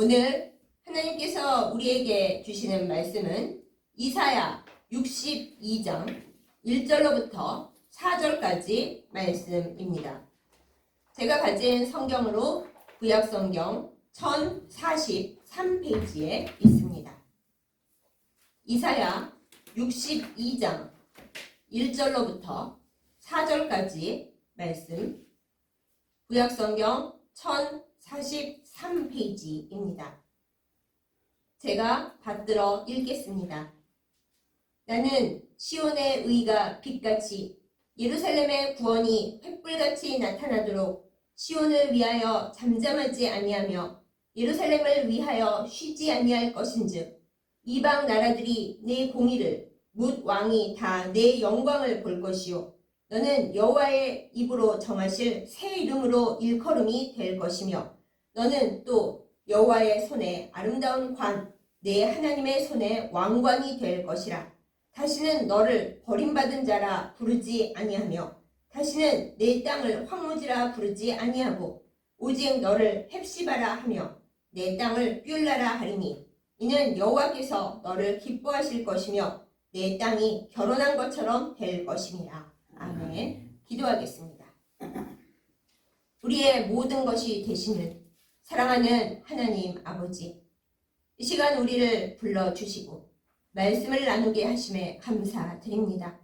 오늘 하나님께서 우리에게 주시는 말씀은 이사야 62장 1절로부터 4절까지 말씀입니다. 제가 가진 성경으로 구약성경 1043페이지에 있습니다. 이사야 62장 1절로부터 4절까지 말씀, 구약성경 1043페이지입니다. 제가 받들어 읽겠습니다. 나는 시온의 의가 빛같이 예루살렘의 구원이 횃불같이 나타나도록 시온을 위하여 잠잠하지 아니하며 예루살렘을 위하여 쉬지 아니할 것인즉 이방 나라들이 내 공의를 뭇 왕이 다 내 영광을 볼 것이요 너는 여호와의 입으로 정하실 새 이름으로 일컬음이 될 것이며 너는 또 여호와의 손에 아름다운 관 내 하나님의 손에 왕관이 될 것이라. 다시는 너를 버림받은 자라 부르지 아니하며 다시는 내 땅을 황무지라 부르지 아니하고 오직 너를 헵시바라 하며 내 땅을 뷸라라 하리니 이는 여호와께서 너를 기뻐하실 것이며 내 땅이 결혼한 것처럼 될 것임이라. 아멘. 기도하겠습니다. 우리의 모든 것이 되시는 사랑하는 하나님 아버지, 이 시간 우리를 불러주시고 말씀을 나누게 하심에 감사드립니다.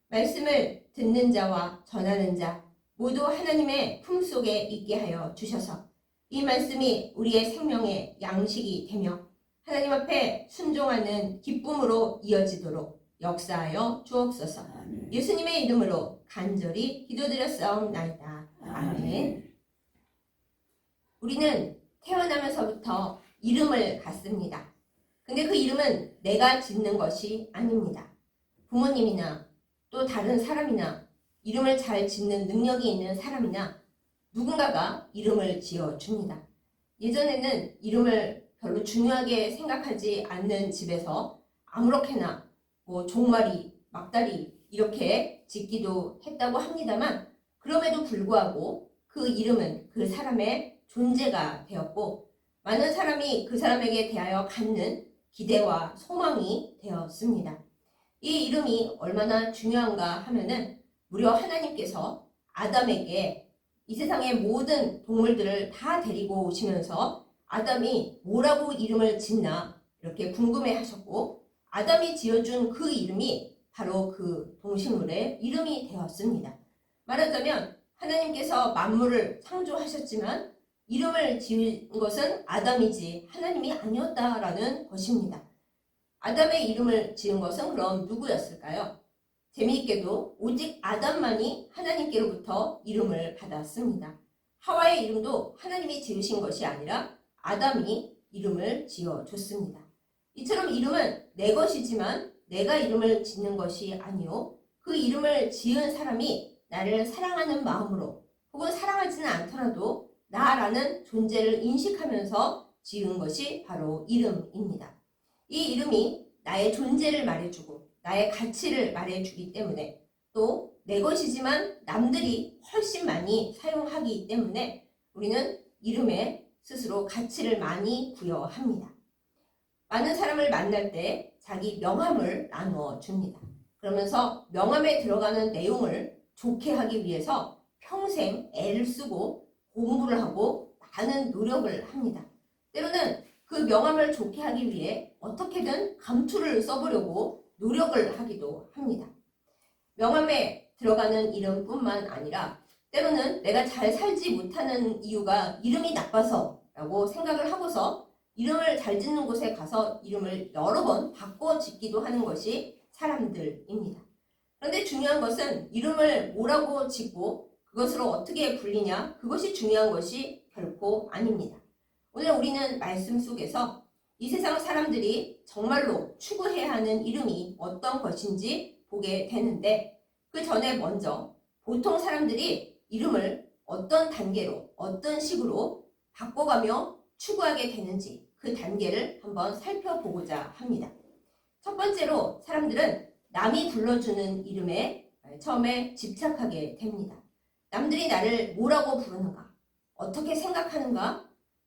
말씀을 듣는 자와 전하는 자 모두 하나님의 품속에 있게 하여 주셔서 이 말씀이 우리의 생명의 양식이 되며 하나님 앞에 순종하는 기쁨으로 이어지도록 역사하여 주옵소서. 예수님의 이름으로 간절히 기도드렸사옵나이다. 아멘. 우리는 태어나면서부터 이름을 갖습니다. 근데 그 이름은 내가 짓는 것이 아닙니다. 부모님이나 또 다른 사람이나 이름을 잘 짓는 능력이 있는 사람이나 누군가가 이름을 지어줍니다. 예전에는 이름을 별로 중요하게 생각하지 않는 집에서 아무렇게나 종말이, 막다리 이렇게 짓기도 했다고 합니다만 그럼에도 불구하고 그 이름은 그 사람의 존재가 되었고 많은 사람이 그 사람에게 대하여 갖는 기대와 소망이 되었습니다. 이 이름이 얼마나 중요한가 하면은 무려 하나님께서 아담에게 이 세상의 모든 동물들을 다 데리고 오시면서 아담이 뭐라고 이름을 짓나 이렇게 궁금해 하셨고 아담이 지어준 그 이름이 바로 그 동식물의 이름이 되었습니다. 말하자면 하나님께서 만물을 창조하셨지만 이름을 지은 것은 아담이지 하나님이 아니었다라는 것입니다. 아담의 이름을 지은 것은 그럼 누구였을까요? 재미있게도 오직 아담만이 하나님께로부터 이름을 받았습니다. 하와의 이름도 하나님이 지으신 것이 아니라 아담이 이름을 지어줬습니다. 이처럼 이름은 내 것이지만 내가 이름을 짓는 것이 아니요 그 이름을 지은 사람이 나를 사랑하는 마음으로 혹은 사랑하지는 않더라도 나라는 존재를 인식하면서 지은 것이 바로 이름입니다. 이 이름이 나의 존재를 말해주고 나의 가치를 말해주기 때문에 또 내 것이지만 남들이 훨씬 많이 사용하기 때문에 우리는 이름에 스스로 가치를 많이 부여합니다. 많은 사람을 만날 때 자기 명함을 나누어 줍니다. 그러면서 명함에 들어가는 내용을 좋게 하기 위해서 평생 애를 쓰고 공부를 하고 많은 노력을 합니다. 때로는 그 명함을 좋게 하기 위해 어떻게든 감투를 써보려고 노력을 하기도 합니다. 명함에 들어가는 이름뿐만 아니라 때로는 내가 잘 살지 못하는 이유가 이름이 나빠서 라고 생각을 하고서 이름을 잘 짓는 곳에 가서 이름을 여러 번 바꿔 짓기도 하는 것이 사람들입니다. 그런데 중요한 것은 이름을 뭐라고 짓고 그것으로 어떻게 불리냐 그것이 중요한 것이 결코 아닙니다. 오늘 우리는 말씀 속에서 이 세상 사람들이 정말로 추구해야 하는 이름이 어떤 것인지 보게 되는데 그 전에 먼저 보통 사람들이 이름을 어떤 단계로 어떤 식으로 바꿔가며 추구하게 되는지 그 단계를 한번 살펴보고자 합니다. 첫 번째로 사람들은 남이 불러주는 이름에 처음에 집착하게 됩니다. 남들이 나를 뭐라고 부르는가? 어떻게 생각하는가?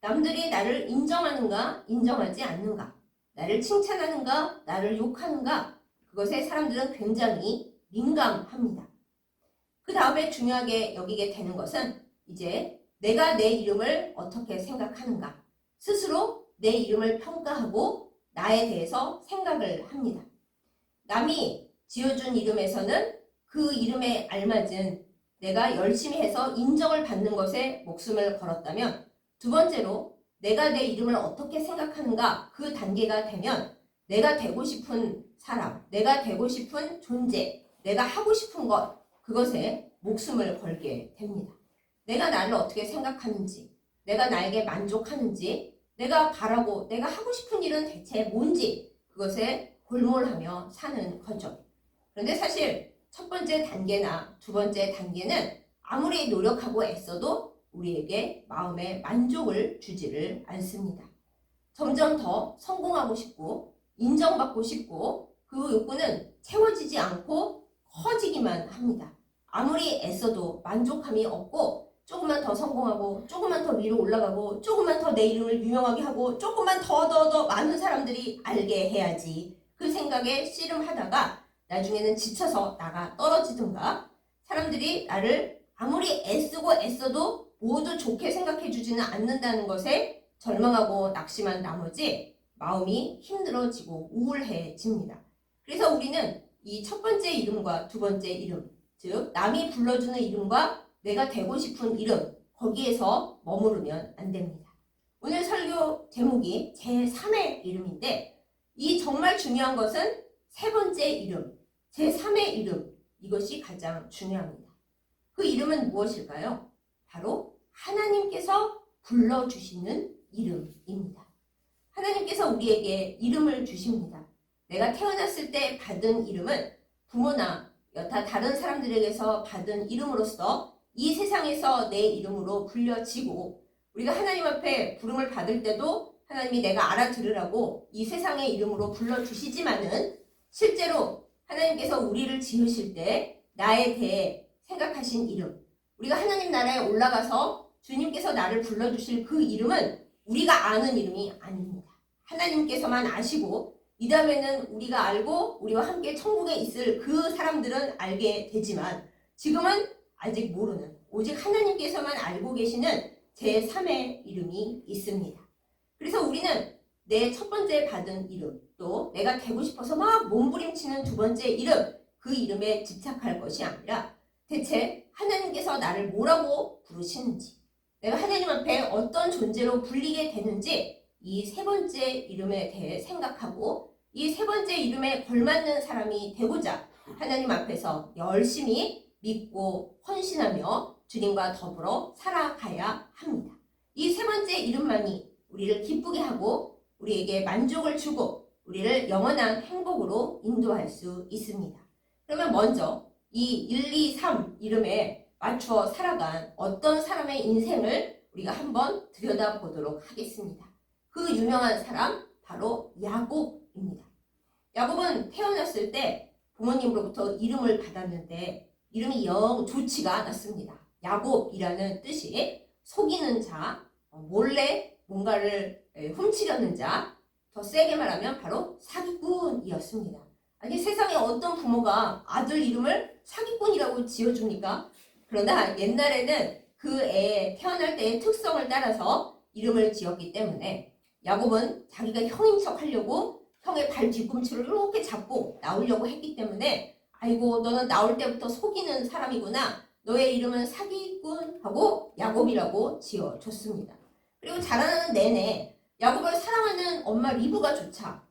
남들이 나를 인정하는가, 인정하지 않는가, 나를 칭찬하는가, 나를 욕하는가, 그것에 사람들은 굉장히 민감합니다. 그 다음에 중요하게 여기게 되는 것은 이제 내가 내 이름을 어떻게 생각하는가, 스스로 내 이름을 평가하고 나에 대해서 생각을 합니다. 남이 지어준 이름에서는 그 이름에 알맞은 내가 열심히 해서 인정을 받는 것에 목숨을 걸었다면, 두 번째로 내가 내 이름을 어떻게 생각하는가, 그 단계가 되면 내가 되고 싶은 사람, 내가 되고 싶은 존재, 내가 하고 싶은 것, 그것에 목숨을 걸게 됩니다. 내가 나를 어떻게 생각하는지, 내가 나에게 만족하는지, 내가 바라고 내가 하고 싶은 일은 대체 뭔지, 그것에 골몰하며 사는 거죠. 그런데 사실 첫 번째 단계나 두 번째 단계는 아무리 노력하고 애써도 우리에게 마음의 만족을 주지를 않습니다. 점점 더 성공하고 싶고 인정받고 싶고 그 욕구는 채워지지 않고 커지기만 합니다. 아무리 애써도 만족함이 없고 조금만 더 성공하고 조금만 더 위로 올라가고 조금만 더 내 이름을 유명하게 하고 조금만 더 많은 사람들이 알게 해야지, 그 생각에 씨름하다가 나중에는 지쳐서 나가 떨어지든가, 사람들이 나를 아무리 애써도 모두 좋게 생각해 주지는 않는다는 것에 절망하고 낙심한 나머지 마음이 힘들어지고 우울해집니다. 그래서 우리는 이 첫 번째 이름과 두 번째 이름, 즉 남이 불러주는 이름과 내가 되고 싶은 이름, 거기에서 머무르면 안 됩니다. 오늘 설교 제목이 제3의 이름인데, 이 정말 중요한 것은 세 번째 이름, 제3의 이름, 이것이 가장 중요합니다. 그 이름은 무엇일까요? 바로 하나님께서 불러주시는 이름입니다. 하나님께서 우리에게 이름을 주십니다. 내가 태어났을 때 받은 이름은 부모나 여타 다른 사람들에게서 받은 이름으로서 이 세상에서 내 이름으로 불려지고, 우리가 하나님 앞에 부름을 받을 때도 하나님이 내가 알아들으라고 이 세상의 이름으로 불러주시지만은, 실제로 하나님께서 우리를 지으실 때 나에 대해 생각하신 이름, 우리가 하나님 나라에 올라가서 주님께서 나를 불러주실 그 이름은 우리가 아는 이름이 아닙니다. 하나님께서만 아시고, 이 다음에는 우리가 알고 우리와 함께 천국에 있을 그 사람들은 알게 되지만, 지금은 아직 모르는, 오직 하나님께서만 알고 계시는 제3의 이름이 있습니다. 그래서 우리는 내 첫 번째 받은 이름, 또 내가 되고 싶어서 막 몸부림치는 두 번째 이름, 그 이름에 집착할 것이 아니라 대체 하나님께서 나를 뭐라고 부르시는지, 내가 하나님 앞에 어떤 존재로 불리게 되는지, 이 세 번째 이름에 대해 생각하고 이 세 번째 이름에 걸맞는 사람이 되고자 하나님 앞에서 열심히 믿고 헌신하며 주님과 더불어 살아가야 합니다. 이 세 번째 이름만이 우리를 기쁘게 하고 우리에게 만족을 주고 우리를 영원한 행복으로 인도할 수 있습니다. 그러면 먼저 이 1, 2, 3 이름에 맞추어 살아간 어떤 사람의 인생을 우리가 한번 들여다보도록 하겠습니다. 그 유명한 사람 바로 야곱입니다. 야곱은 태어났을 때 부모님으로부터 이름을 받았는데 이름이 영 좋지가 않았습니다. 야곱이라는 뜻이 속이는 자, 몰래 뭔가를 훔치려는 자, 더 세게 말하면 바로 사기꾼이었습니다. 아니, 세상에 어떤 부모가 아들 이름을 사기꾼이라고 지어줍니까? 그러나 옛날에는 그 애 태어날 때의 특성을 따라서 이름을 지었기 때문에 야곱은 자기가 형인 척 하려고 형의 발 뒤꿈치를 이렇게 잡고 나오려고 했기 때문에, 아이고 너는 나올 때부터 속이는 사람이구나, 너의 이름은 사기꾼 하고 야곱이라고 지어줬습니다. 그리고 자라나는 내내 야곱을 사랑하는 엄마 리브가조차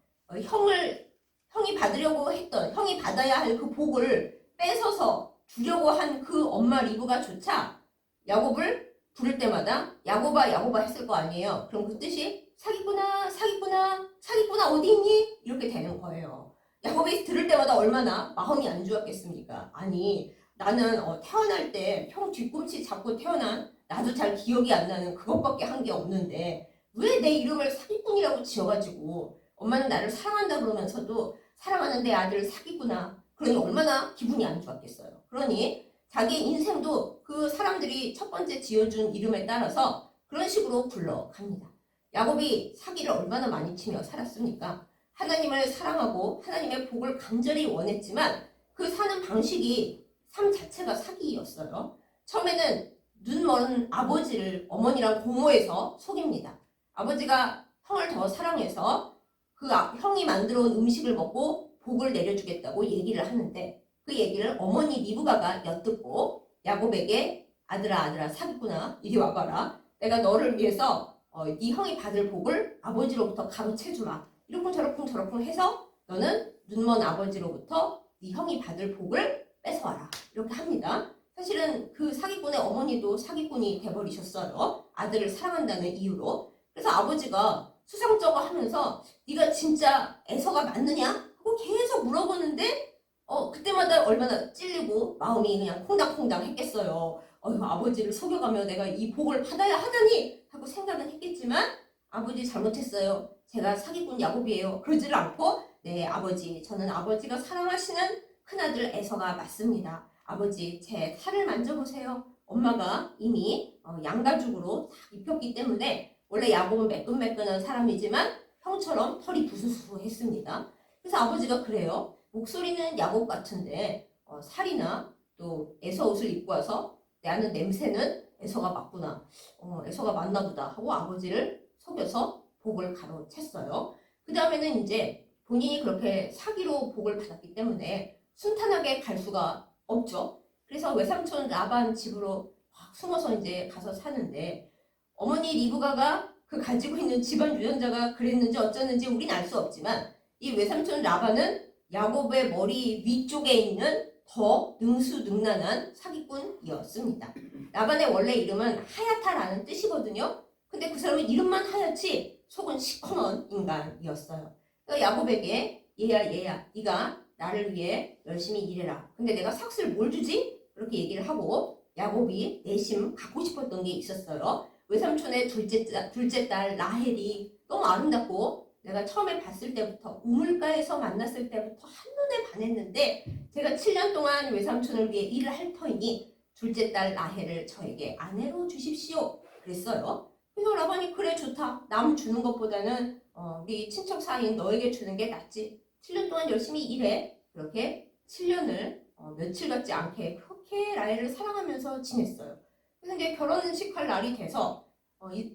형이 받으려고 했던, 형이 받아야 할 그 복을 뺏어서 주려고 한 그 엄마 리브가조차 야곱을 부를 때마다 야곱아 야곱아 했을 거 아니에요. 그럼 그 뜻이 사기꾼아 사기꾼아 사기꾼아 어디 있니? 이렇게 되는 거예요. 야곱이 들을 때마다 얼마나 마음이 안 좋았겠습니까? 아니, 나는 태어날 때 형 뒤꿈치 잡고 태어난, 나도 잘 기억이 안 나는 그것밖에 한 게 없는데 왜 내 이름을 사기꾼이라고 지어가지고 엄마는 나를 사랑한다 그러면서도 사랑하는 내 아들을 사기꾼아, 그러니 얼마나 기분이 안 좋았겠어요. 그러니 자기 인생도 그 사람들이 첫 번째 지어준 이름에 따라서 그런 식으로 굴러갑니다. 야곱이 사기를 얼마나 많이 치며 살았습니까? 하나님을 사랑하고 하나님의 복을 간절히 원했지만 그 사는 방식이 삶 자체가 사기였어요. 처음에는 눈먼 아버지를 어머니랑 공모해서 속입니다. 아버지가 형을 더 사랑해서 그 형이 만들어 온 음식을 먹고 복을 내려주겠다고 얘기를 하는데 그 얘기를 어머니 리브가가 엿듣고 야곱에게 아들아 사기꾼아 이리 와봐라. 내가 너를 위해서 네 형이 받을 복을 아버지로부터 가로채주마. 이러쿵저러쿵 해서 너는 눈먼 아버지로부터 네 형이 받을 복을 뺏어와라. 이렇게 합니다. 사실은 그 사기꾼의 어머니도 사기꾼이 돼버리셨어요. 아들을 사랑한다는 이유로. 그래서 아버지가 수상쩍어 하면서 네가 진짜 에서가 맞느냐? 하고 계속 물어보는데 그때마다 얼마나 찔리고 마음이 그냥 콩당콩당 했겠어요. 아버지를 속여가며 내가 이 복을 받아야 하다니 하고 생각은 했겠지만 아버지 잘못했어요. 제가 사기꾼 야곱이에요. 그러지를 않고 네 아버지 저는 아버지가 사랑하시는 큰아들 에서가 맞습니다. 아버지 제 살을 만져보세요. 엄마가 이미 양가죽으로 다 입혔기 때문에 원래 야곱은 매끈매끈한 사람이지만 형처럼 털이 부스스했습니다. 그래서 아버지가 그래요. 목소리는 야곱 같은데 살이나 또 에서 옷을 입고 와서 나는 냄새는 에서가 맞구나. 에서가 맞나 보다 하고 아버지를 속여서 복을 가로챘어요. 그 다음에는 이제 본인이 그렇게 사기로 복을 받았기 때문에 순탄하게 갈 수가 없죠. 그래서 외삼촌 라반 집으로 확 숨어서 이제 가서 사는데 어머니 리브가가 그 가지고 있는 집안 유전자가 그랬는지 어쩌는지 우린 알 수 없지만 이 외삼촌 라반은 야곱의 머리 위쪽에 있는 더 능수능란한 사기꾼이었습니다. 라반의 원래 이름은 하야타라는 뜻이거든요. 근데 그 사람은 이름만 하얗지 속은 시커먼 인간이었어요. 그러니까 야곱에게 얘야 네가 나를 위해 열심히 일해라. 근데 내가 삭슬 뭘 주지? 그렇게 얘기를 하고 야곱이 내심 갖고 싶었던 게 있었어요. 외삼촌의 둘째 딸 라헬이 너무 아름답고 내가 처음에 봤을 때부터 우물가에서 만났을 때부터 한눈에 반했는데 제가 7년 동안 외삼촌을 위해 일을 할 터이니 둘째 딸 라헬을 저에게 아내로 주십시오. 그랬어요. 그래서 라반이 그래 좋다. 남 주는 것보다는 우리 친척 사이인 너에게 주는 게 낫지. 7년 동안 열심히 일해. 그렇게 7년을 며칠 같지 않게 그렇게 라헬을 사랑하면서 지냈어요. 그래서 이제 결혼식 할 날이 돼서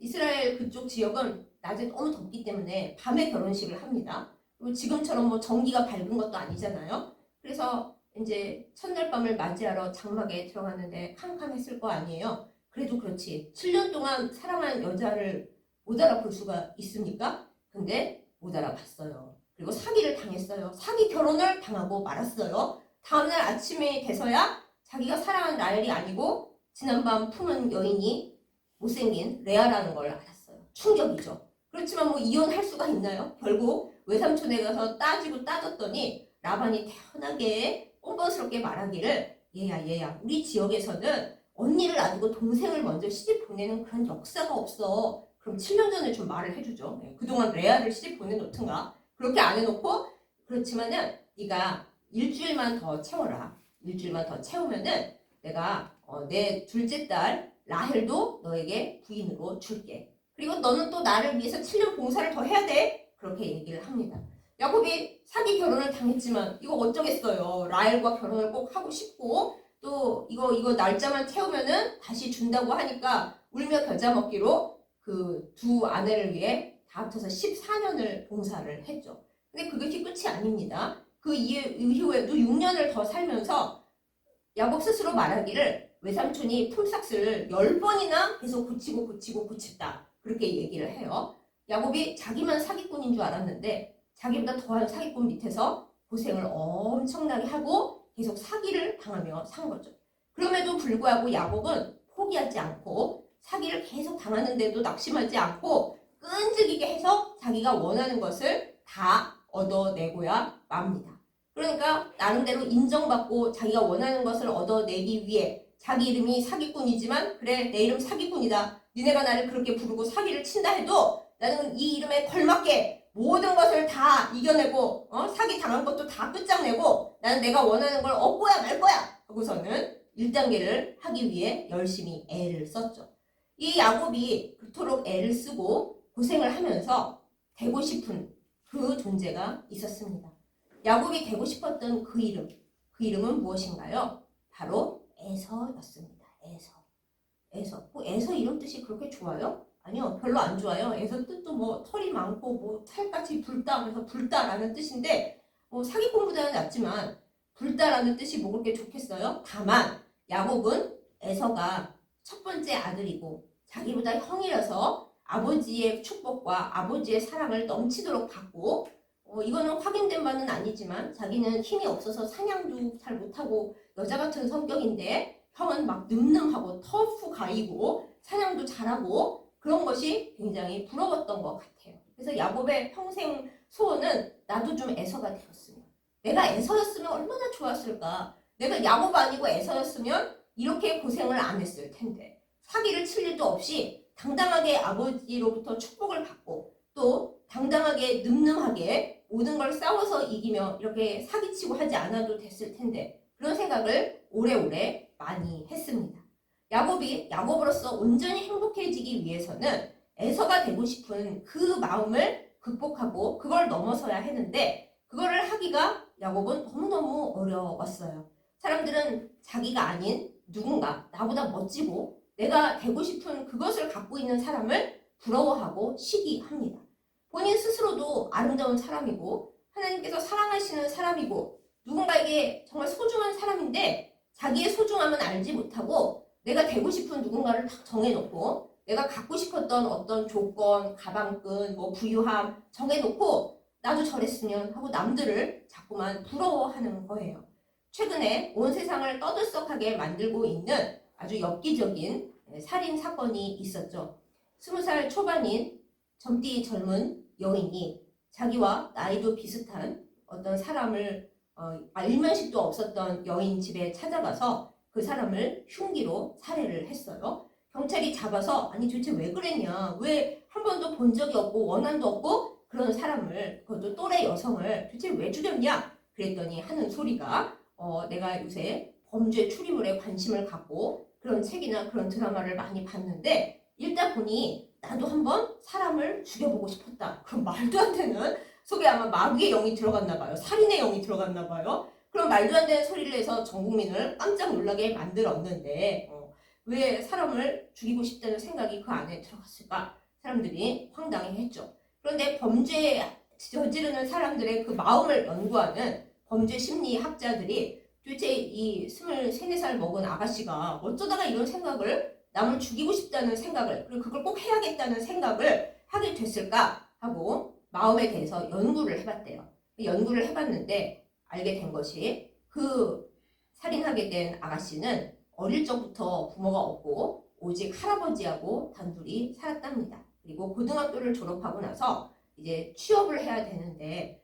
이스라엘 그쪽 지역은 낮에 너무 덥기 때문에 밤에 결혼식을 합니다. 그리고 지금처럼 뭐 전기가 밝은 것도 아니잖아요. 그래서 이제 첫날 밤을 맞이하러 장막에 들어갔는데 캄캄했을 거 아니에요. 그래도 그렇지 7년 동안 사랑한 여자를 못 알아볼 수가 있습니까? 근데 못 알아봤어요. 그리고 사기를 당했어요. 사기 결혼을 당하고 말았어요. 다음날 아침에 돼서야 자기가 사랑한 라헬이 아니고 지난밤 품은 여인이 못생긴 레아라는 걸 알았어요. 충격이죠. 그렇지만 뭐 이혼할 수가 있나요? 결국 외삼촌에 가서 따지고 따졌더니 라반이 태연하게 뻔뻔스럽게 말하기를 얘야 우리 지역에서는 언니를 놔두고 동생을 먼저 시집 보내는 그런 역사가 없어. 그럼 7년 전에 좀 말을 해주죠. 그동안 레아를 시집 보내놓든가. 그렇게 안 해놓고 그렇지만은 네가 일주일만 더 채워라. 일주일만 더 채우면은 내가 내 둘째 딸 라헬도 너에게 부인으로 줄게. 그리고 너는 또 나를 위해서 7년 봉사를 더 해야 돼. 그렇게 얘기를 합니다. 야곱이 사기 결혼을 당했지만 이거 어쩌겠어요. 라헬과 결혼을 꼭 하고 싶고 또 이거 날짜만 채우면은 다시 준다고 하니까 울며 겨자 먹기로 그 두 아내를 위해 다 합쳐서 14년을 봉사를 했죠. 근데 그것이 끝이 아닙니다. 그 이후에도 6년을 더 살면서 야곱 스스로 말하기를 외삼촌이 품삯을 10번이나 계속 고치다. 그렇게 얘기를 해요. 야곱이 자기만 사기꾼인 줄 알았는데 자기보다 더한 사기꾼 밑에서 고생을 엄청나게 하고 계속 사기를 당하며 산 거죠. 그럼에도 불구하고 야곱은 포기하지 않고 사기를 계속 당하는데도 낙심하지 않고 끈질기게 해서 자기가 원하는 것을 다 얻어내고야 맙니다. 그러니까 나름대로 인정받고 자기가 원하는 것을 얻어내기 위해 자기 이름이 사기꾼이지만 그래 내 이름 사기꾼이다. 니네가 나를 그렇게 부르고 사기를 친다 해도 나는 이 이름에 걸맞게 모든 것을 다 이겨내고 사기 당한 것도 다 끝장내고 나는 내가 원하는 걸 얻고야 말 거야 하고서는 1단계를 하기 위해 열심히 애를 썼죠. 이 야곱이 그토록 애를 쓰고 고생을 하면서 되고 싶은 그 존재가 있었습니다. 야곱이 되고 싶었던 그 이름은 무엇인가요? 바로 에서였습니다. 에서. 에서 이름 뜻이 그렇게 좋아요? 아니요, 별로 안 좋아요. 에서 뜻도 뭐 털이 많고 뭐 살갗이 붉다 그래서 붉다라는 뜻인데 뭐 사기꾼보다는 낫지만 붉다라는 뜻이 뭐 그렇게 좋겠어요? 다만 야곱은 에서가 첫 번째 아들이고 자기보다 형이라서 아버지의 축복과 아버지의 사랑을 넘치도록 받고 이거는 확인된 바는 아니지만 자기는 힘이 없어서 사냥도 잘 못하고 여자 같은 성격인데 형은 막 늠름하고 터프가이고 사냥도 잘하고 그런 것이 굉장히 부러웠던 것 같아요. 그래서 야곱의 평생 소원은 나도 좀 에서가 되었으면, 내가 에서였으면 얼마나 좋았을까. 내가 야곱 아니고 에서였으면 이렇게 고생을 안 했을 텐데 사기를 칠 일도 없이 당당하게 아버지로부터 축복을 받고 또 당당하게 늠름하게 모든 걸 싸워서 이기며 이렇게 사기치고 하지 않아도 됐을 텐데 그런 생각을 오래오래 많이 했습니다. 야곱이 야곱으로서 온전히 행복해지기 위해서는 에서가 되고 싶은 그 마음을 극복하고 그걸 넘어서야 했는데 그거를 하기가 야곱은 너무너무 어려웠어요. 사람들은 자기가 아닌 누군가 나보다 멋지고 내가 되고 싶은 그것을 갖고 있는 사람을 부러워하고 시기합니다. 본인 스스로도 아름다운 사람이고 하나님께서 사랑하시는 사람이고 누군가에게 정말 소중한 사람인데 자기의 소중함은 알지 못하고 내가 되고 싶은 누군가를 딱 정해놓고 내가 갖고 싶었던 어떤 조건, 가방끈, 뭐 부유함 정해놓고 나도 저랬으면 하고 남들을 자꾸만 부러워하는 거예요. 최근에 온 세상을 떠들썩하게 만들고 있는 아주 엽기적인 살인 사건이 있었죠. 20살 초반인 젊디 젊은 여인이 자기와 나이도 비슷한 어떤 사람을 일면식도 없었던 여인 집에 찾아가서 그 사람을 흉기로 살해를 했어요. 경찰이 잡아서 아니 도대체 왜 그랬냐, 왜 한 번도 본 적이 없고 원한도 없고 그런 사람을, 그것도 또래 여성을 도대체 왜 죽였냐 그랬더니 하는 소리가 내가 요새 범죄 추리물에 관심을 갖고 그런 책이나 그런 드라마를 많이 봤는데 읽다 보니 나도 한번 사람을 죽여보고 싶었다. 그럼 말도 안 되는 속에 아마 마귀의 영이 들어갔나 봐요. 살인의 영이 들어갔나 봐요. 그럼 말도 안 되는 소리를 해서 전 국민을 깜짝 놀라게 만들었는데 왜 사람을 죽이고 싶다는 생각이 그 안에 들어갔을까? 사람들이 황당해했죠. 그런데 범죄 저지르는 사람들의 그 마음을 연구하는 범죄 심리학자들이 도대체 이 23, 4살 먹은 아가씨가 어쩌다가 이런 생각을, 남을 죽이고 싶다는 생각을, 그리고 그걸 꼭 해야겠다는 생각을 하게 됐을까 하고 마음에 대해서 연구를 해봤대요. 연구를 해봤는데 알게 된 것이 그 살인하게 된 아가씨는 어릴 적부터 부모가 없고 오직 할아버지하고 단둘이 살았답니다. 그리고 고등학교를 졸업하고 나서 이제 취업을 해야 되는데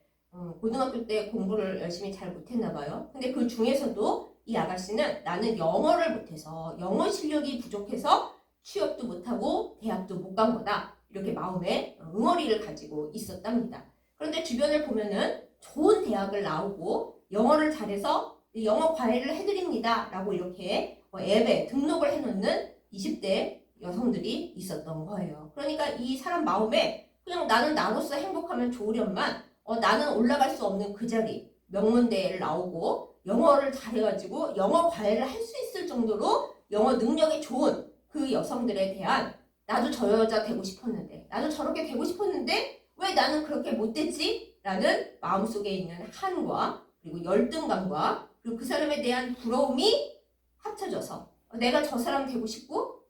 고등학교 때 공부를 열심히 잘 못했나 봐요. 근데 그 중에서도 이 아가씨는 나는 영어를 못해서 영어 실력이 부족해서 취업도 못하고 대학도 못 간 거다. 이렇게 마음에 응어리를 가지고 있었답니다. 그런데 주변을 보면은 좋은 대학을 나오고 영어를 잘해서 영어 과외를 해드립니다. 라고 이렇게 앱에 등록을 해놓는 20대 여성들이 있었던 거예요. 그러니까 이 사람 마음에 그냥 나는 나로서 행복하면 좋으련만 나는 올라갈 수 없는 그 자리, 명문대를 나오고 영어를 잘해가지고 영어 과외를 할 수 있을 정도로 영어 능력이 좋은 그 여성들에 대한 나도 저 여자 되고 싶었는데, 나도 저렇게 되고 싶었는데 왜 나는 그렇게 못됐지? 라는 마음속에 있는 한과 그리고 열등감과 그리고 그 사람에 대한 부러움이 합쳐져서 내가 저 사람 되고 싶고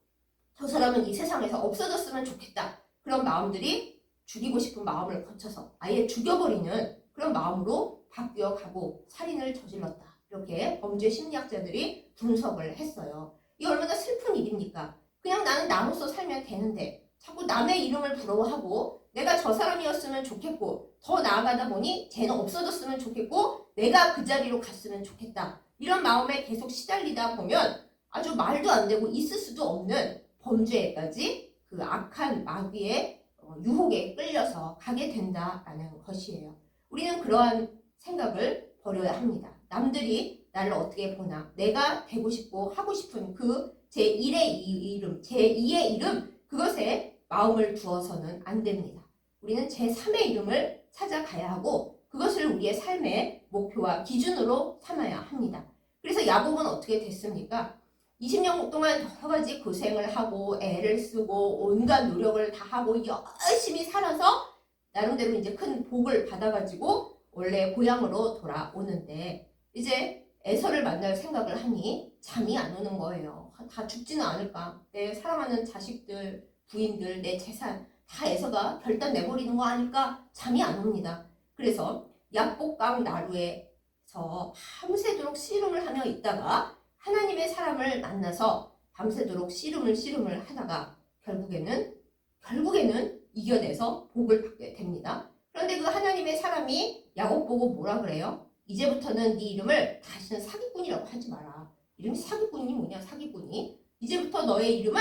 저 사람은 이 세상에서 없어졌으면 좋겠다. 그런 마음들이 죽이고 싶은 마음을 거쳐서 아예 죽여버리는 그런 마음으로 바뀌어가고 살인을 저질렀다. 이렇게 범죄 심리학자들이 분석을 했어요. 이게 얼마나 슬픈 일입니까? 그냥 나는 나로서 살면 되는데 자꾸 남의 이름을 부러워하고 내가 저 사람이었으면 좋겠고 더 나아가다 보니 쟤는 없어졌으면 좋겠고 내가 그 자리로 갔으면 좋겠다. 이런 마음에 계속 시달리다 보면 아주 말도 안 되고 있을 수도 없는 범죄에까지 그 악한 마귀의 유혹에 끌려서 가게 된다라는 것이에요. 우리는 그러한 생각을 버려야 합니다. 남들이 나를 어떻게 보나, 내가 되고 싶고 하고 싶은 그 제1의 이름, 제2의 이름 그것에 마음을 두어서는 안 됩니다. 우리는 제3의 이름을 찾아가야 하고 그것을 우리의 삶의 목표와 기준으로 삼아야 합니다. 그래서 야곱은 어떻게 됐습니까? 20년 동안 여러 가지 고생을 하고 애를 쓰고 온갖 노력을 다 하고 열심히 살아서 나름대로 이제 큰 복을 받아가지고 원래 고향으로 돌아오는데 이제 에서를 만날 생각을 하니 잠이 안 오는 거예요. 다 죽지는 않을까? 내 사랑하는 자식들, 부인들, 내 재산 다 에서가 결단 내버리는 거 아닐까? 잠이 안 옵니다. 그래서 약복강 나루에서 밤새도록 씨름을 하며 있다가 하나님의 사람을 만나서 밤새도록 씨름을 하다가 결국에는 이겨내서 복을 받게 됩니다. 그런데 그 하나님의 사람이 야곱 보고 뭐라 그래요? 이제부터는 네 이름을 다시는 사기꾼이라고 하지 마라. 이름이 사기꾼이 뭐냐? 사기꾼이. 이제부터 너의 이름은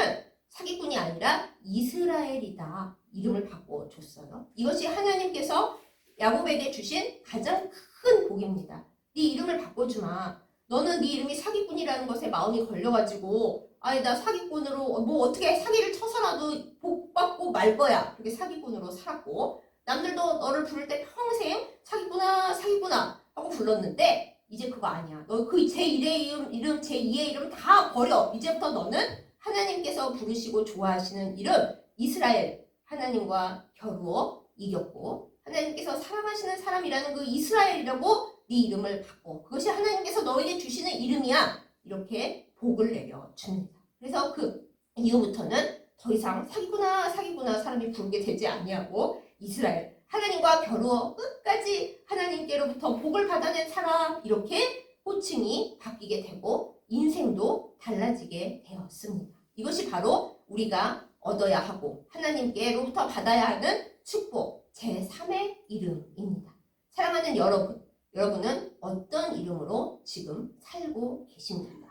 사기꾼이 아니라 이스라엘이다. 이름을 바꿔줬어요. 이것이 하나님께서 야곱에게 주신 가장 큰 복입니다. 네 이름을 바꿔주마. 너는 네 이름이 사기꾼이라는 것에 마음이 걸려가지고 나 사기꾼으로 뭐 어떻게 사기를 쳐서라도 복 받고 말 거야. 그렇게 사기꾼으로 살았고 남들도 너를 부를 때 평생 사기꾼아 하고 불렀는데 이제 그거 아니야. 너 그 제1의 이름, 제2의 이름 다 버려. 이제부터 너는 하나님께서 부르시고 좋아하시는 이름 이스라엘, 하나님과 겨루어 이겼고 하나님께서 사랑하시는 사람이라는 그 이스라엘이라고 네 이름을 바꿔. 그것이 하나님께서 너에게 주시는 이름이야. 이렇게 복을 내려줍니다. 그래서 그 이후부터는 더 이상 사기구나 사람이 부르게 되지 아니하고 이스라엘, 하나님과 겨루어 끝까지 하나님께로부터 복을 받아낸 사람 이렇게 호칭이 바뀌게 되고 인생도 달라지게 되었습니다. 이것이 바로 우리가 얻어야 하고 하나님께로부터 받아야 하는 축복 제3의 이름입니다. 사랑하는 여러분은 어떤 이름으로 지금 살고 계십니까?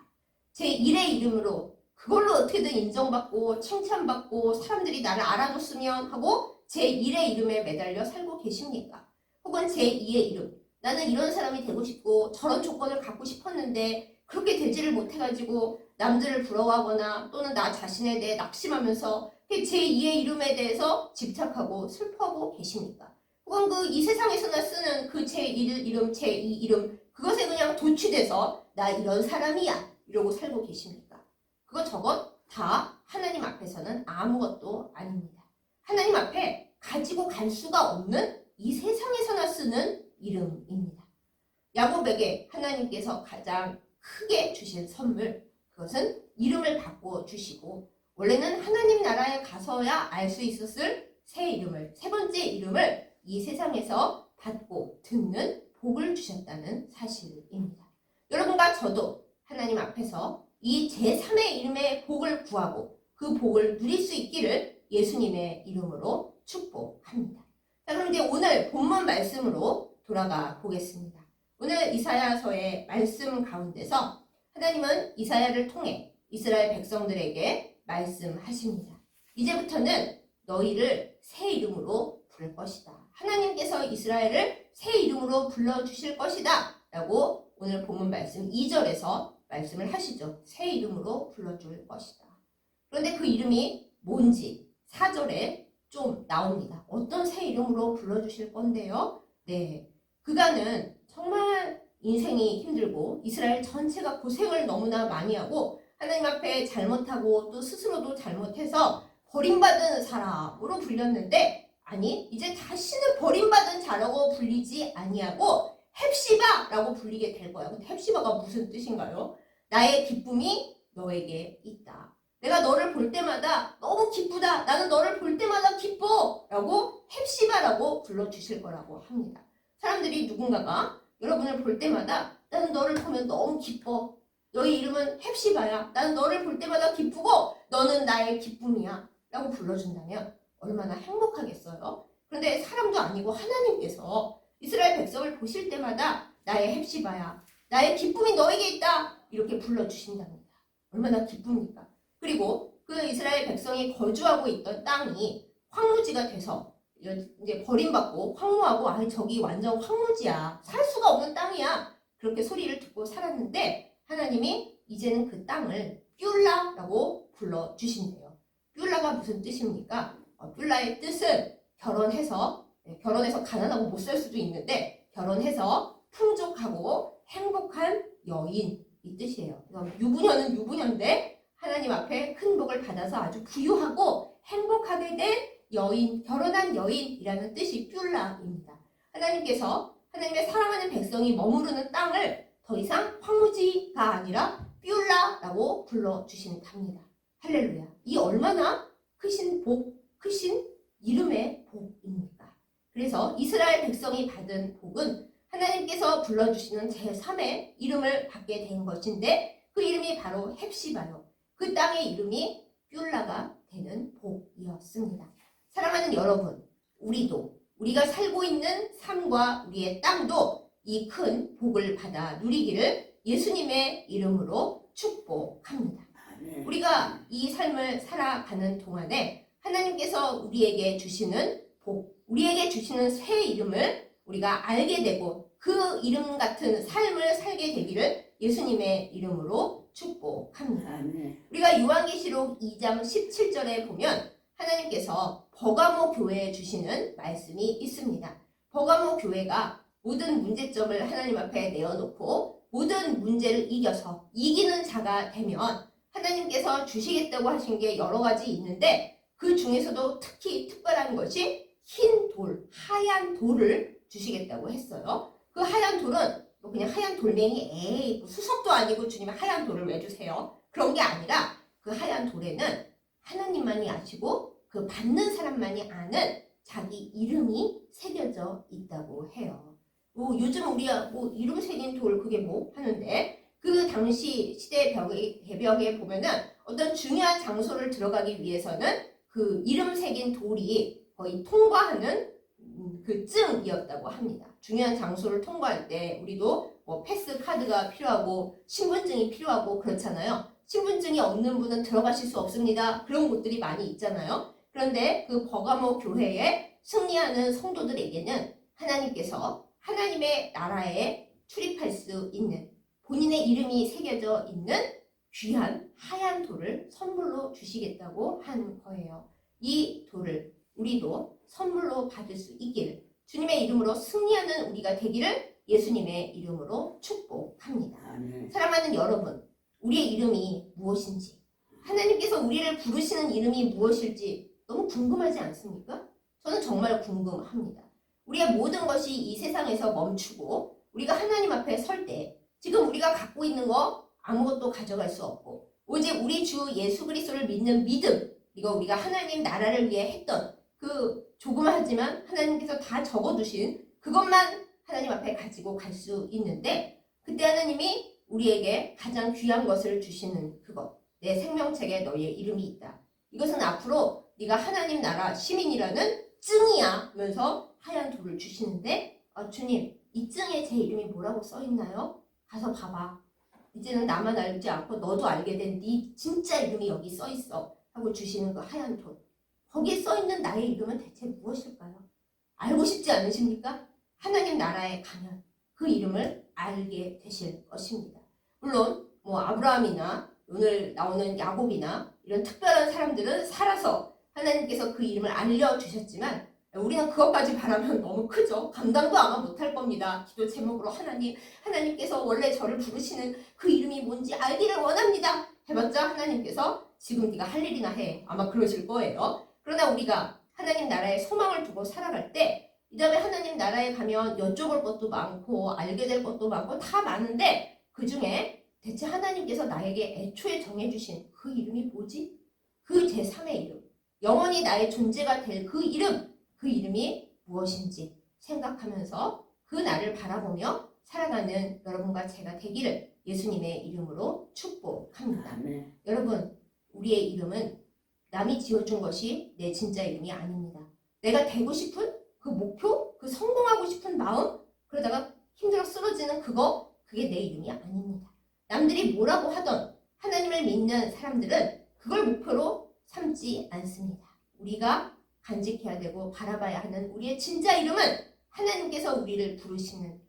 제1의 이름으로 그걸로 어떻게든 인정받고 칭찬받고 사람들이 나를 알아줬으면 하고 제1의 이름에 매달려 살고 계십니까? 혹은 제2의 이름, 나는 이런 사람이 되고 싶고 저런 조건을 갖고 싶었는데 그렇게 되지를 못해가지고 남들을 부러워하거나 또는 나 자신에 대해 낙심하면서 제2의 이름에 대해서 집착하고 슬퍼하고 계십니까? 혹은 그 이 세상에서나 쓰는 그 제1 이름, 제2 이름 그것에 그냥 도취돼서 나 이런 사람이야 이러고 살고 계십니까? 그것 저것 다 하나님 앞에서는 아무것도 아닙니다. 하나님 앞에 가지고 갈 수가 없는 이 세상에서나 쓰는 이름입니다. 야곱에게 하나님께서 가장 크게 주신 선물 그것은 이름을 바꿔주시고 원래는 하나님 나라에 가서야 알 수 있었을 새 이름을 세 번째 이름을 이 세상에서 받고 듣는 복을 주셨다는 사실입니다. 여러분과 저도 하나님 앞에서 이 제3의 이름의 복을 구하고 그 복을 누릴 수 있기를 예수님의 이름으로 축복합니다. 자, 그럼 이제 오늘 본문 말씀으로 돌아가 보겠습니다. 오늘 이사야서의 말씀 가운데서 하나님은 이사야를 통해 이스라엘 백성들에게 말씀하십니다. 이제부터는 너희를 새 이름으로 부를 것이다. 하나님께서 이스라엘을 새 이름으로 불러주실 것이다. 라고 오늘 본문 말씀 2절에서 말씀을 하시죠. 새 이름으로 불러줄 것이다. 그런데 그 이름이 뭔지 4절에 좀 나옵니다. 어떤 새 이름으로 불러주실 건데요? 네, 그가는 정말 인생이 힘들고 이스라엘 전체가 고생을 너무나 많이 하고 하나님 앞에 잘못하고 또 스스로도 잘못해서 버림받은 사람으로 불렸는데 아니 이제 다시는 버림받은 자라고 불리지 아니하고 헵시바라고 불리게 될 거야. 근데 헵시바가 무슨 뜻인가요? 나의 기쁨이 너에게 있다. 내가 너를 볼 때마다 너무 기쁘다. 나는 너를 볼 때마다 기뻐. 라고 헵시바라고 불러주실 거라고 합니다. 사람들이 누군가가 여러분을 볼 때마다 나는 너를 보면 너무 기뻐. 너의 이름은 헵시바야. 나는 너를 볼 때마다 기쁘고 너는 나의 기쁨이야. 라고 불러준다면 얼마나 행복하겠어요. 그런데 사람도 아니고 하나님께서 이스라엘 백성을 보실 때마다 나의 헵시바야. 나의 기쁨이 너에게 있다. 이렇게 불러주신답니다. 얼마나 기쁩니까? 그리고 그 이스라엘 백성이 거주하고 있던 땅이 황무지가 돼서 이제 버림받고 황무하고 저기 완전 황무지야. 살 수가 없는 땅이야. 그렇게 소리를 듣고 살았는데 하나님이 이제는 그 땅을 뷸라라고 불러주신대요. 뷸라가 무슨 뜻입니까? 뷸라의 뜻은 결혼해서 가난하고 못 살 수도 있는데 결혼해서 풍족하고 행복한 여인 이 뜻이에요. 유부녀는 유부녀인데 하나님 앞에 큰 복을 받아서 아주 부유하고 행복하게 된 여인, 결혼한 여인이라는 뜻이 뷸라입니다. 하나님께서 하나님의 사랑하는 백성이 머무르는 땅을 더 이상 황무지가 아니라 뷸라라고 불러주신답니다. 할렐루야. 이 얼마나 크신 복, 크신 이름의 복입니까? 그래서 이스라엘 백성이 받은 복은 하나님께서 불러주시는 제3의 이름을 받게 된 것인데 그 이름이 바로 헵시바요. 그 땅의 이름이 뷸라가 되는 복이었습니다. 사랑하는 여러분, 우리가 살고 있는 삶과 우리의 땅도 이 큰 복을 받아 누리기를 예수님의 이름으로 축복합니다. 우리가 이 삶을 살아가는 동안에 하나님께서 우리에게 주시는 복, 우리에게 주시는 새 이름을 우리가 알게 되고 그 이름 같은 삶을 살게 되기를 예수님의 이름으로 축복합니다. 우리가 요한계시록 2장 17절에 보면 하나님께서 버가모 교회에 주시는 말씀이 있습니다. 버가모 교회가 모든 문제점을 하나님 앞에 내어놓고 모든 문제를 이겨서 이기는 자가 되면 하나님께서 주시겠다고 하신 게 여러 가지 있는데 그 중에서도 특히 특별한 것이 흰 돌, 하얀 돌을 주시겠다고 했어요. 그 하얀 돌은 그냥 하얀 돌멩이, 수석도 아니고 주님이 하얀 돌을 왜 주세요? 그런 게 아니라 그 하얀 돌에는 하나님만이 아시고 그 받는 사람만이 아는 자기 이름이 새겨져 있다고 해요. 요즘 우리가 이름 새긴 돌 그게 하는데 그 당시 시대 배경에 보면은 어떤 중요한 장소를 들어가기 위해서는 그 이름 새긴 돌이 거의 통과하는 그 증이었다고 합니다. 중요한 장소를 통과할 때 우리도 패스 카드가 필요하고 신분증이 필요하고 그렇잖아요. 신분증이 없는 분은 들어가실 수 없습니다. 그런 곳들이 많이 있잖아요. 그런데 그 버가모 교회에 승리하는 성도들에게는 하나님께서 하나님의 나라에 출입할 수 있는 본인의 이름이 새겨져 있는 귀한 하얀 돌을 선물로 주시겠다고 한 거예요. 이 돌을 우리도 선물로 받을 수 있기를 주님의 이름으로 승리하는 우리가 되기를 예수님의 이름으로 축복합니다. 사랑하는 여러분, 우리의 이름이 무엇인지 하나님께서 우리를 부르시는 이름이 무엇일지 너무 궁금하지 않습니까? 저는 정말 궁금합니다. 우리의 모든 것이 이 세상에서 멈추고 우리가 하나님 앞에 설 때 지금 우리가 갖고 있는 거 아무것도 가져갈 수 없고 오직 우리 주 예수 그리스도를 믿는 믿음, 이거 우리가 하나님 나라를 위해 했던 그 조그마하지만 하나님께서 다 적어두신 그것만 하나님 앞에 가지고 갈 수 있는데 그때 하나님이 우리에게 가장 귀한 것을 주시는 그것, 내 생명책에 너의 이름이 있다. 이것은 앞으로 네가 하나님 나라 시민이라는 증이야 하면서 하얀 돌을 주시는데 주님, 이 증에 제 이름이 뭐라고 써있나요? 가서 봐봐. 이제는 나만 알지 않고 너도 알게 된 네 진짜 이름이 여기 써있어 하고 주시는 그 하얀 돌. 거기에 써있는 나의 이름은 대체 무엇일까요? 알고 싶지 않으십니까? 하나님 나라에 가면 그 이름을 알게 되실 것입니다. 물론 아브라함이나 오늘 나오는 야곱이나 이런 특별한 사람들은 살아서 하나님께서 그 이름을 알려주셨지만 우리는 그것까지 바라면 너무 크죠. 감당도 아마 못할 겁니다. 기도 제목으로 하나님께서 원래 저를 부르시는 그 이름이 뭔지 알기를 원합니다. 해봤자 하나님께서 지금 네가 할 일이나 해. 아마 그러실 거예요. 그러나 우리가 하나님 나라에 소망을 두고 살아갈 때 이 다음에 하나님 나라에 가면 여쭤볼 것도 많고 알게 될 것도 많고 다 많은데 그 중에 대체 하나님께서 나에게 애초에 정해주신 그 이름이 뭐지? 그 제3의 이름, 영원히 나의 존재가 될 그 이름, 그 이름이 무엇인지 생각하면서 그 나를 바라보며 살아가는 여러분과 제가 되기를 예수님의 이름으로 축복합니다. 여러분, 우리의 이름은 남이 지어준 것이 내 진짜 이름이 아닙니다. 내가 되고 싶은 그 목표, 그 성공하고 싶은 마음, 그러다가 힘들어 쓰러지는 그게 내 이름이 아닙니다. 남들이 뭐라고 하던 하나님을 믿는 사람들은 그걸 목표로 삼지 않습니다. 우리가 간직해야 되고 바라봐야 하는 우리의 진짜 이름은 하나님께서 우리를 부르시는,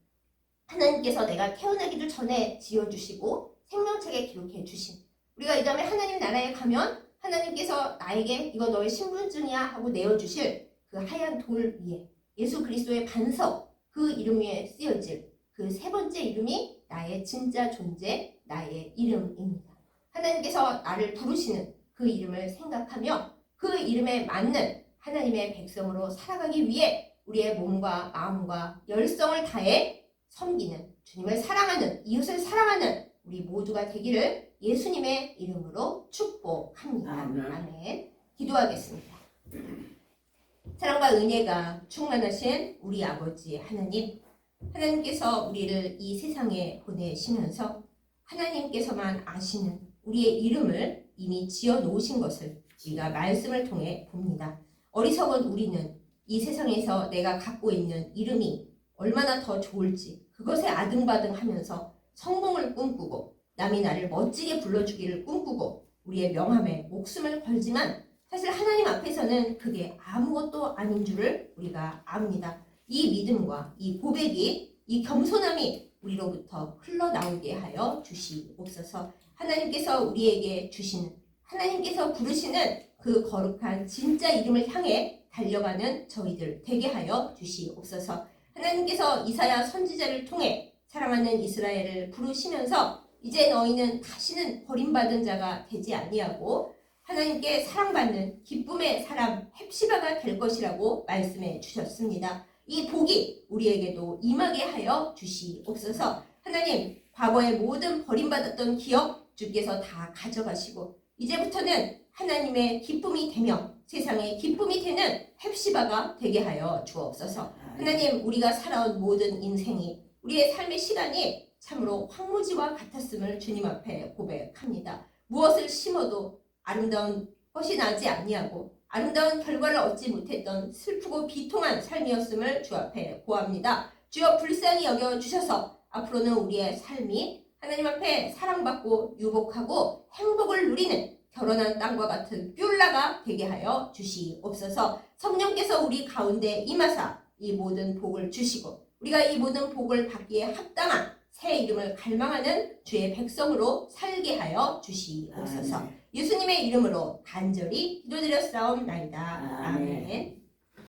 하나님께서 내가 태어나기도 전에 지어주시고 생명책에 기록해 주신 우리가 이 다음에 하나님 나라에 가면 하나님께서 나에게 이거 너의 신분증이야 하고 내어주실 그 하얀 돌 위에 예수 그리스도의 반석 그 이름 위에 쓰여질 그 세 번째 이름이 나의 진짜 존재, 나의 이름입니다. 하나님께서 나를 부르시는 그 이름을 생각하며 그 이름에 맞는 하나님의 백성으로 살아가기 위해 우리의 몸과 마음과 열성을 다해 섬기는 주님을 사랑하는 이웃을 사랑하는 우리 모두가 되기를 예수님의 이름으로 축복합니다. 아멘. 기도하겠습니다. 사랑과 은혜가 충만하신 우리 아버지 하나님께서 우리를 이 세상에 보내시면서 하나님께서만 아시는 우리의 이름을 이미 지어 놓으신 것을 우리가 말씀을 통해 봅니다. 어리석은 우리는 이 세상에서 내가 갖고 있는 이름이 얼마나 더 좋을지 그것에 아등바등하면서 성공을 꿈꾸고 남이 나를 멋지게 불러주기를 꿈꾸고 우리의 명함에 목숨을 걸지만 사실 하나님 앞에서는 그게 아무것도 아닌 줄을 우리가 압니다. 이 믿음과 이 고백이 이 겸손함이 우리로부터 흘러나오게 하여 주시옵소서. 하나님께서 우리에게 주시는 하나님께서 부르시는 그 거룩한 진짜 이름을 향해 달려가는 저희들 되게 하여 주시옵소서. 하나님께서 이사야 선지자를 통해 사랑하는 이스라엘을 부르시면서 이제 너희는 다시는 버림받은 자가 되지 아니하고 하나님께 사랑받는 기쁨의 사람 헵시바가 될 것이라고 말씀해 주셨습니다. 이 복이 우리에게도 임하게 하여 주시옵소서. 하나님, 과거의 모든 버림받았던 기억 주께서 다 가져가시고 이제부터는 하나님의 기쁨이 되며 세상의 기쁨이 되는 헵시바가 되게 하여 주옵소서. 하나님, 우리가 살아온 모든 인생이 우리의 삶의 시간이 참으로 황무지와 같았음을 주님 앞에 고백합니다. 무엇을 심어도 아름다운 것이 나지 아니하고 아름다운 결과를 얻지 못했던 슬프고 비통한 삶이었음을 주 앞에 고합니다. 주여 불쌍히 여겨주셔서 앞으로는 우리의 삶이 하나님 앞에 사랑받고 유복하고 행복을 누리는 결혼한 땅과 같은 뷸라가 되게 하여 주시옵소서. 성령께서 우리 가운데 임하사 이 모든 복을 주시고 우리가 이 모든 복을 받기에 합당한 새 이름을 갈망하는 주의 백성으로 살게 하여 주시옵소서. 예수님의 이름으로 간절히 기도드렸사옵나이다. 아멘.